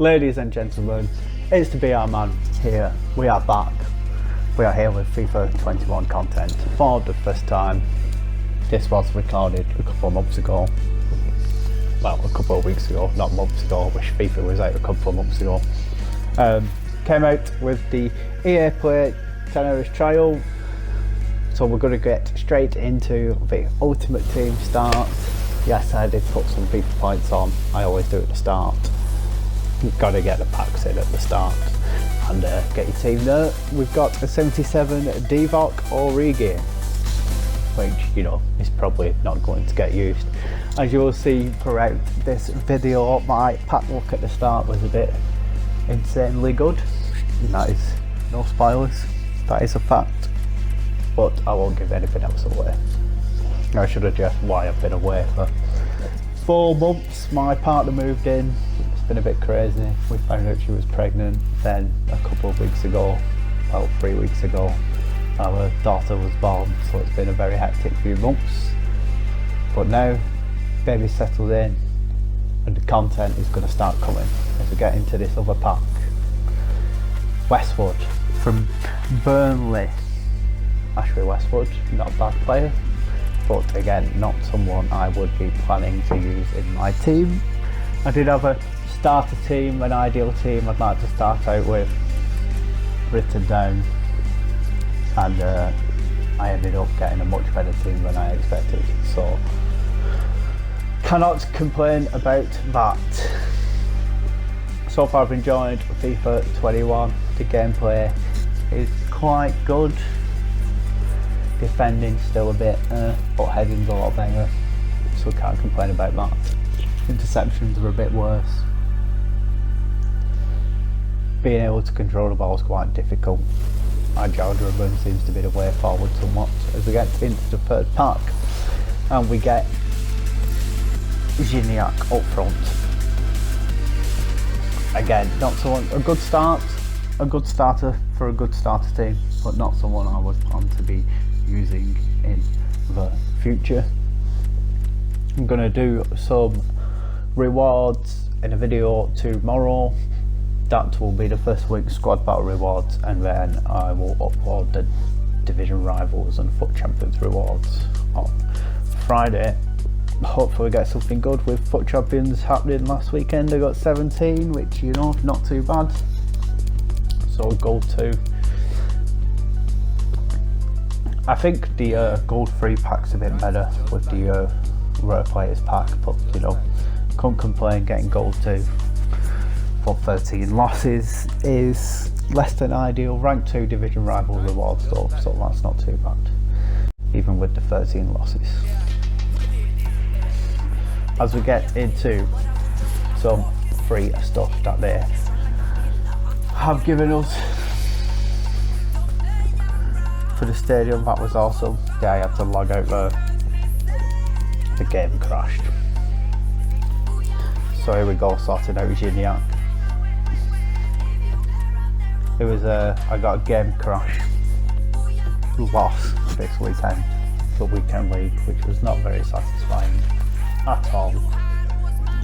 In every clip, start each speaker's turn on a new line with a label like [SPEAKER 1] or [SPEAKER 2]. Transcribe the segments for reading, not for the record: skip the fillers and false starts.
[SPEAKER 1] Ladies and gentlemen, it's the BR Man here. We are back. We are here with FIFA 21 content for the first time. This was recorded a couple of months ago. Well, a couple of weeks ago, not months ago. I wish FIFA was out a couple of months ago. Came out with the EA Play 10 hours trial. So we're going to get straight into the Ultimate Team start. Yes, I did put some FIFA points on. I always do at the start. You've got to get the packs in at the start and get your team there. We've got a 77 Divock Origi, which, you know, is probably not going to get used. As you will see throughout this video, my pack look at the start was a bit insanely good. And that is no spoilers, that is a fact. But I won't give anything else away. I should address why I've been away for 4 months. My partner moved in. It's been a bit crazy. We found out she was pregnant. Then a couple of weeks ago, well, 3 weeks ago, our daughter was born. So it's been a very hectic few months. But now, baby's settled in, and the content is going to start coming as we get into this other pack. Westwood from Burnley. Ashley Westwood, not a bad player, but again, not someone I would be planning to use in my team. I did have a starter team, an ideal team I'd like to start out with, written down, and I ended up getting a much better team than I expected, so cannot complain about that. So far I've enjoyed FIFA 21, the gameplay is quite good. Defending still a bit, but heading's a lot better, so can't complain about that. Interceptions are a bit worse. Being able to control the ball is quite difficult. Agile dribbling seems to be the way forward somewhat as we get into the third pack, and we get Gignac up front. Again, not someone, a good starter for a good starter team, but not someone I would plan to be using in the future. I'm going to do some rewards in a video tomorrow. That will be the first week's squad battle rewards, and then I will upload the division rivals and FUT Champions rewards on Friday. Hopefully get something good with FUT Champions happening last weekend. I got 17, which, you know, not too bad. So gold 2. I think the gold 3 pack's a bit better with the rare players pack, but you know, can't complain. Getting gold 2 for 13 losses is less than ideal. Rank 2 division rival rewards though, so that's not too bad, even with the 13 losses. As we get into some free stuff that they have given us for the stadium, that was awesome. Yeah, I had to log out there. The game crashed. So here we go, sorting out Gignac. It was I got a game crash loss this weekend, the weekend league, which was not very satisfying at all.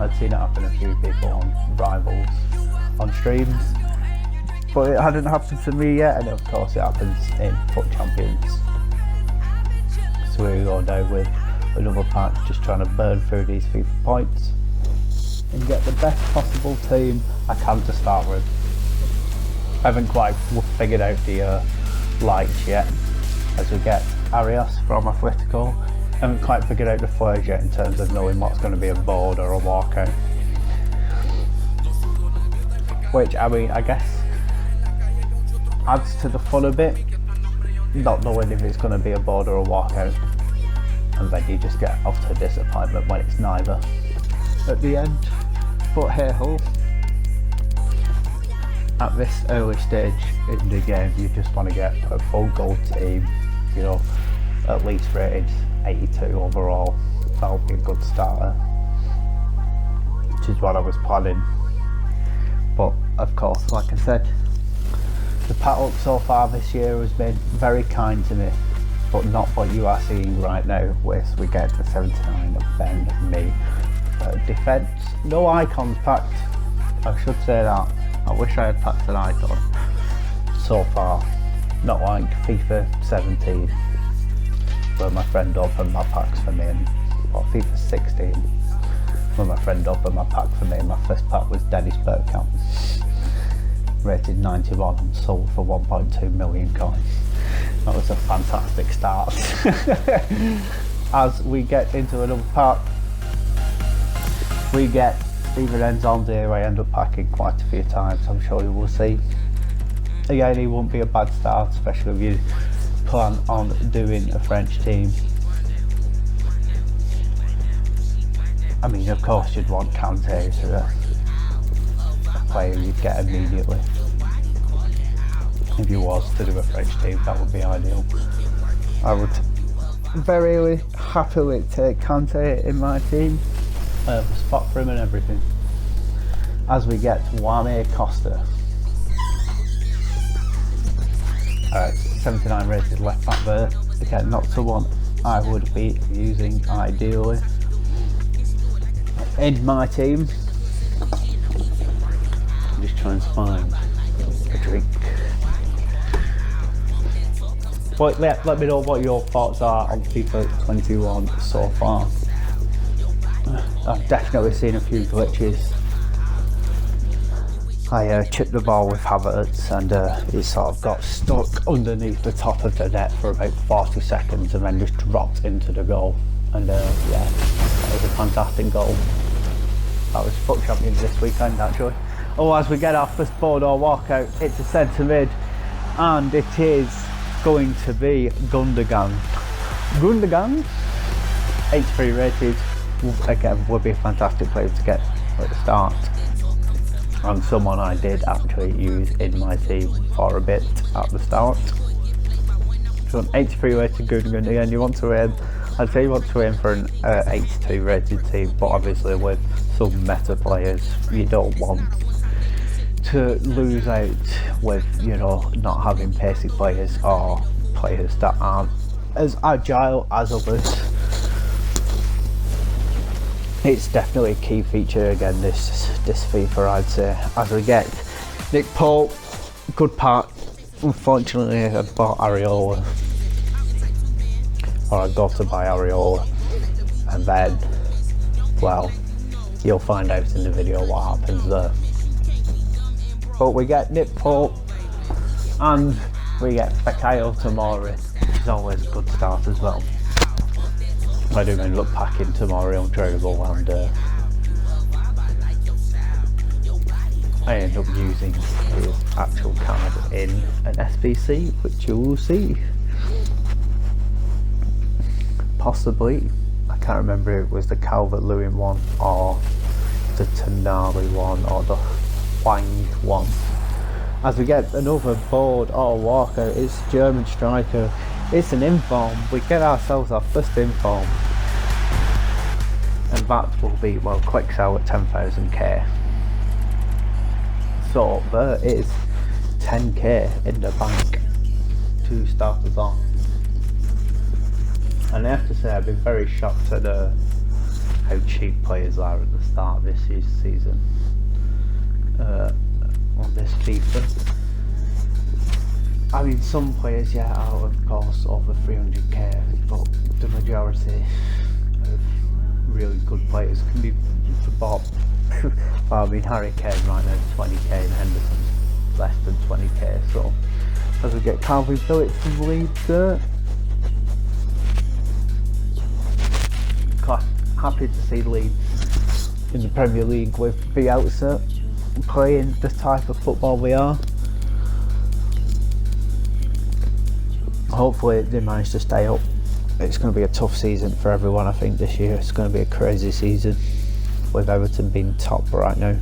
[SPEAKER 1] I'd seen it happen to a few people on rivals on streams, but it hadn't happened to me yet, and of course it happens in FUT Champions. So we go down with another pack, just trying to burn through these FIFA points and get the best possible team I can to start with. I haven't quite figured out the lights yet, as we get Arias from Atletico. I haven't quite figured out the flares yet in terms of knowing what's going to be a board or a walkout. Which, I mean, I guess adds to the fun a bit, not knowing if it's going to be a board or a walkout, and then you just get off to disappointment when it's neither at the end. But hey ho, at this early stage in the game you just want to get a full gold team, you know, at least rated 82 overall. That would be a good starter, which is what I was planning. But of course, like I said, the pack look so far this year has been very kind to me, but not what you are seeing right now, where we get the 79 of Ben, me, defence. No icons packed, I should say that I wish I had packed an icon so far, not like FIFA 17 where my friend opened my packs for me, or FIFA 16 where my friend opened my pack for me. My first pack was Dennis Bergkamp, rated 91 and sold for 1.2 million coins. That was a fantastic start. As we get into another pack, we get Steven Enzon's here. I end up packing quite a few times, I'm sure you will see. Again, he won't be a bad start, especially if you plan on doing a French team. I mean, of course you'd want Kante as a player you'd get immediately. If you was to do a French team, that would be ideal. I would very happily take Kante in my team. I have a spot for him and everything. As we get Wame Costa. Alright, 79 rated left back there. Again, not someone I would be using ideally in my team. I'm just trying to find a drink. But let me know what your thoughts are on FIFA 21 so far. I've definitely seen a few glitches. I chipped the ball with Havertz and he sort of got stuck underneath the top of the net for about 40 seconds and then just dropped into the goal. And yeah, that was a fantastic goal. That was FUT Champions this weekend actually. Oh, as we get our first board or walkout, it's a centre mid and it is going to be Gundogan. Gundogan, 83 rated, again would be a fantastic player to get at the start. And someone I did actually use in my team for a bit at the start. So an 83 rated Gundogan, again you want to aim, I'd say you want to aim for an 82 rated team, but obviously with some meta players you don't want to lose out with, you know, not having basic players or players that aren't as agile as others. It's definitely a key feature again this FIFA, I'd say. As we get Nick Pope, good pack. Unfortunately I bought Areola, or I got to buy Areola, and then, well, you'll find out in the video what happens there. But we get Nick Pope and we get Fikayo Tomori, which is always a good start as well. I do end up packing Tomori on tradable and I end up using his actual card in an SBC, which you will see. Possibly, I can't remember if it was the Calvert-Lewin one or the Tonali one or the Wang one. As we get another board or walkout, it's German striker. It's an inform. We get ourselves our first inform, and that will be, well, quick sell at 10,000k. So there is 10k in the bank to start us off. And I have to say I've been very shocked at how cheap players are at the start of this season on this FIFA. I mean, some players, yeah, are of course over 300k, but the majority of really good players can be bought. Well, I mean, Harry Kane right now 20k and Henderson less than 20k. So as we get Calvin Phillips from Leeds there, happy to see Leeds in the Premier League with Bielsa playing the type of football we are. Hopefully they manage to stay up. It's going to be a tough season for everyone, I think, this year. It's going to be a crazy season with Everton being top right now.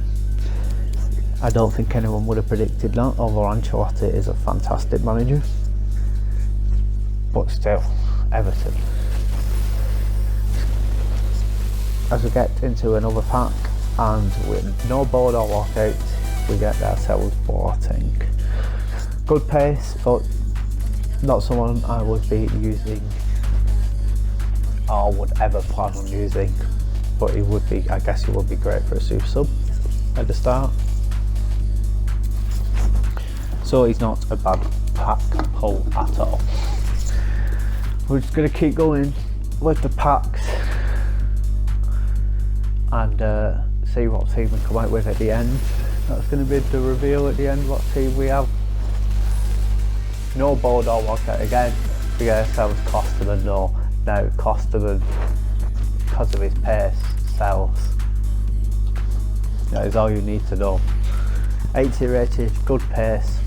[SPEAKER 1] I don't think anyone would have predicted that, although Ancelotti is a fantastic manager. But still, Everton. As we get into another pack, and with no board or walkout, we get ourselves Boateng. Good pace, but not someone I would be using or would ever plan on using, but he would be, I guess he would be great for a super sub at the start. so he's not a bad pack pull at all. We're just going to keep going with the packs and see what team we come out with at the end. That's going to be the reveal at the end, what team we have. No board or walkout again. We're going to sell Costerman, no. Now Costerman, because of his pace, sells. That is all you need to know. 80 rated, good pace.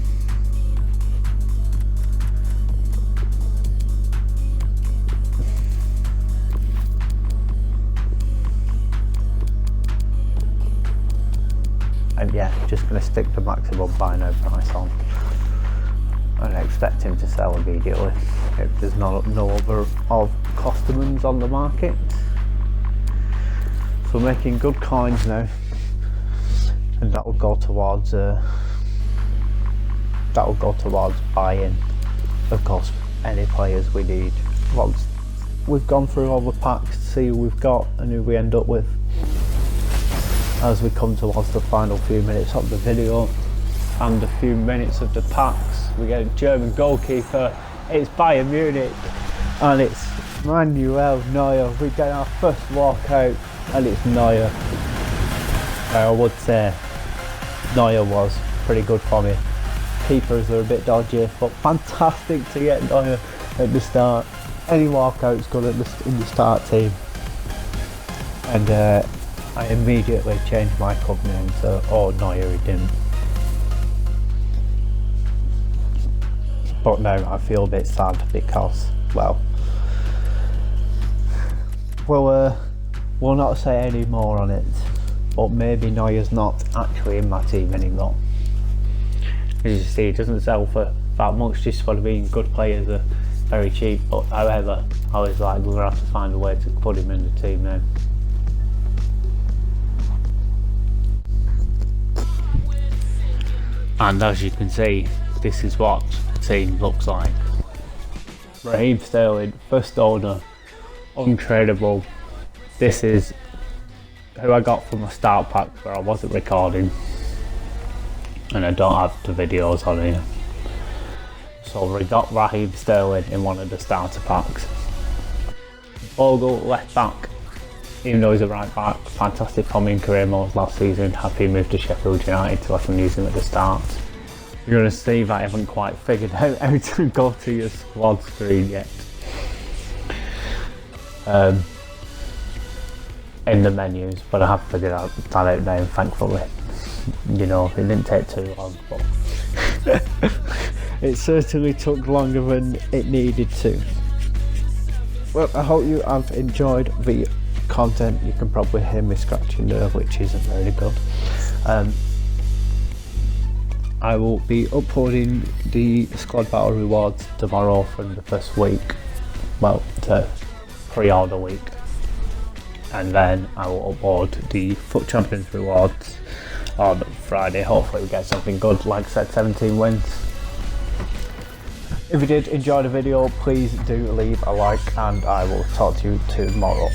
[SPEAKER 1] And yeah, just going to stick the maximum buy now price on and expect him to sell immediately if there's no other of Costermans on the market. So making good coins now, and that will go towards buying, of course, any players we need. Once we've gone through all the packs to see who we've got and who we end up with, as we come towards the final few minutes of the video and a few minutes of the packs, we get a German goalkeeper. It's Bayern Munich and it's Manuel Neuer. We get our first walkout and it's Neuer. I would say Neuer was pretty good for me. Keepers are a bit dodgy, but fantastic to get Neuer at the start. Any walkout's good in the start team. And I immediately changed my club name to "Oh Neuer, he didn't." But now I feel a bit sad because, well, we'll not say any more on it. But maybe Neuer's not actually in my team anymore. As you see, it doesn't sell for that much just for being good players are very cheap. But however, I was like, we're gonna have to find a way to put him in the team now. And as you can see, this is what the team looks like. Raheem Sterling, first owner, untradeable. This is who I got from a start pack where I wasn't recording, and I don't have the videos on here. So we got Raheem Sterling in one of the starter packs. Bogle, left back, even though he's a right back, fantastic for me in career mode last season. Happy he moved to Sheffield United to have him use him at the start. You're going to see that I haven't quite figured out how to go to your squad screen yet. In the menus, but I have figured that out now, thankfully. You know, it didn't take too long, but it certainly took longer than it needed to. Well, I hope you have enjoyed the content. You can probably hear me scratching there, which isn't very good. I will be uploading the squad battle rewards tomorrow from the first week, well, the pre-order week, and then I will upload the FUT Champions rewards on Friday. Hopefully we get something good, like I said, 17 wins. If you did enjoy the video, please do leave a like, and I will talk to you tomorrow.